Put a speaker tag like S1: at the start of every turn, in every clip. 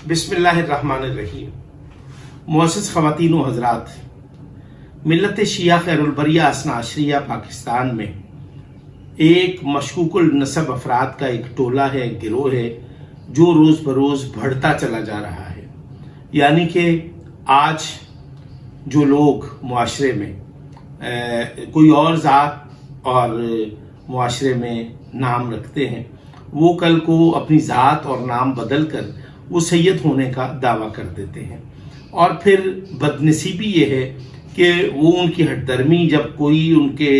S1: बिस्मिल्लाहिर्रहमानिर्रहीम। मुअज़्ज़ज़ ख़वातीन व हज़रात, मिल्लत शिया खैरुल-बरिया असना अशरिया पाकिस्तान में एक मशकूकुल नसब अफराद का एक टोला है, गिरोह है, जो रोज़ बरोज़ बढ़ता चला जा रहा है। यानी कि आज जो लोग मुआशरे में कोई और ज़ात और मुआशरे में नाम रखते हैं, वो कल को अपनी ज़ात और नाम बदल कर वो सैयद होने का दावा कर देते हैं। और फिर बदनसीबी ये है कि वो उनकी हटदर्मी जब कोई उनके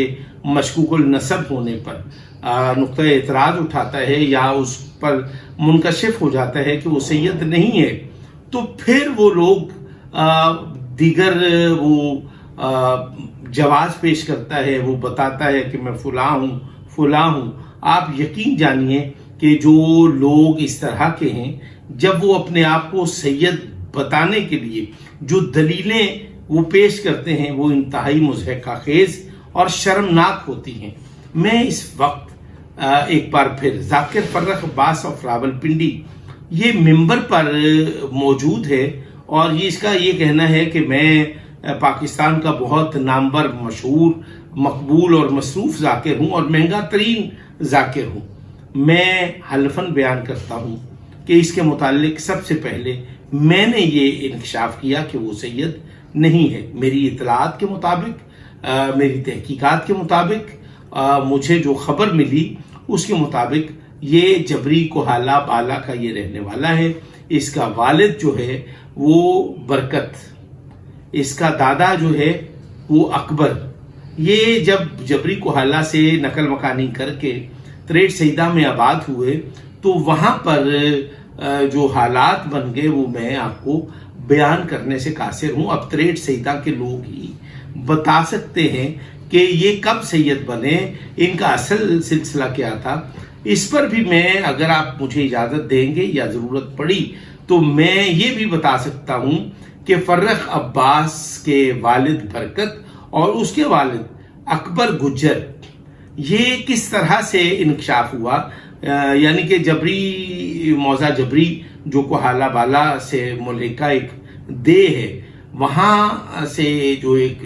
S1: मशकूकुल नसब होने पर नुक्ता एतराज़ उठाता है या उस पर मुनकशिफ हो जाता है कि वो सैयद नहीं है, तो फिर वो लोग दीगर वो जवाज़ पेश करता है, वो बताता है कि मैं फलां हूँ। आप यकीन जानिए कि जो लोग इस तरह के हैं, जब वो अपने आप को सैयद बताने के लिए जो दलीलें वो पेश करते हैं, वो इंतहाई मुज़हक़ाखेज़ और शर्मनाक होती हैं। मैं इस वक्त एक बार फिर ज़ाकिर फर्रख अब्बास ऑफ रावलपिंडी ये मिंबर पर मौजूद है और इसका ये कहना है कि मैं पाकिस्तान का बहुत नामवर, मशहूर, मकबूल और मसरूफ़ ज़ाकिर हूँ और महंगा तरीन ज़ाकिर हूँ। मैं हल्फन बयान करता हूँ कि इसके मुतालिक सबसे पहले मैंने ये इंकशाफ किया कि वो सैयद नहीं है। मेरी इतलात के मुताबिक, मेरी तहकीकात के मुताबिक, मुझे जो खबर मिली उसके मुताबिक ये जबरी कोहाला बाला का ये रहने वाला है। इसका वालिद जो है वो बरकत, इसका दादा जो है वो अकबर। ये जब जबरी कोहाला से नकल मकानी करके त्रेट सईदा में आबाद हुए तो वहाँ पर जो हालात बन गए वो मैं आपको बयान करने से कासिर हूँ। अब त्रेट सईदा के लोग ही बता सकते हैं कि ये कब सैयद बने, इनका असल सिलसिला क्या था। इस पर भी मैं, अगर आप मुझे इजाज़त देंगे या ज़रूरत पड़ी तो मैं ये भी बता सकता हूँ कि फर्रख अब्बास के वालिद बरकत और उसके वालिद अकबर गुज्जर ये किस तरह से इंकशाफ हुआ। यानी कि जबरी मौजा जबरी जो कोहाला बाला से मुल्का एक दे है, वहाँ से जो एक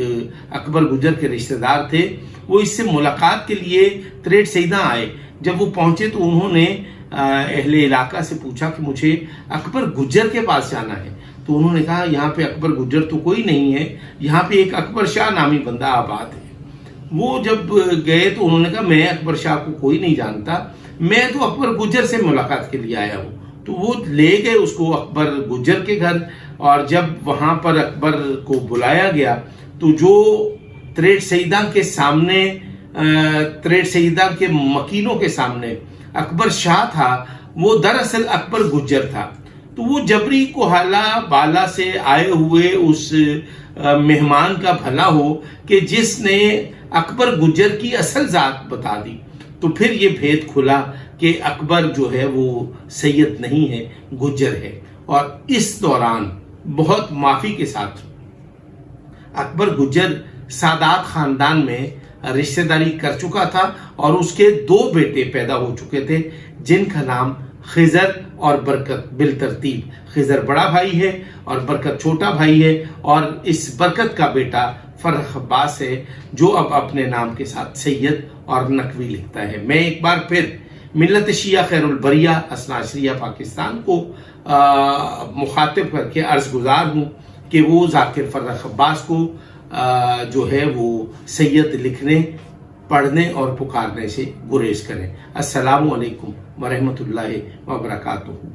S1: अकबर गुज्जर के रिश्तेदार थे वो इससे मुलाकात के लिए त्रेट सईदा आए। जब वो पहुँचे तो उन्होंने अहले इलाका से पूछा कि मुझे अकबर गुज्जर के पास जाना है। तो उन्होंने कहा यहाँ पे अकबर गुज्जर तो कोई नहीं है, यहाँ पे एक अकबर शाह नामी बंदा आबाद है। वो जब गए तो उन्होंने कहा मैं अकबर शाह को कोई नहीं जानता, मैं तो अकबर गुज्जर से मुलाकात के लिए आया हूँ। तो वो ले गए उसको अकबर गुज्जर के घर और जब वहाँ पर अकबर को बुलाया गया तो जो त्रेट सईदा के सामने, त्रेट सईदा के मकीनों के सामने अकबर शाह था, वो दरअसल अकबर गुज्जर था। तो वो जबरी कोहाला बाला से आए हुए उस मेहमान का भला हो कि जिसने अकबर गुज्जर की असल ज़ात बता दी। तो फिर ये भेद खुला कि अकबर जो है वो सैयद नहीं है, गुज्जर है। और इस दौरान बहुत माफ़ी के साथ अकबर गुज्जर सादात ख़ानदान में रिश्तेदारी कर चुका था और उसके दो बेटे पैदा हो चुके थे जिनका नाम खिजर और बरकत बिलतरतीब। खिजर बड़ा भाई है और बरकत छोटा भाई है और इस बरकत का बेटा फर्रख अब्बास है जो अब अपने नाम के साथ सैयद और नकवी लिखता है। मैं एक बार फिर मिल्लत शिया खैरुल-बरिया असना अशरिया पाकिस्तान को मुखातिब करके अर्ज गुजार हूँ कि वो ज़ाकिर फर्रख अब्बास को जो है वो सैयद लिखने, पढ़ने और पुकारने से गुरेज करें। अस्सलामु अलैकुम व रहमतुल्लाहि व बरकातुहू।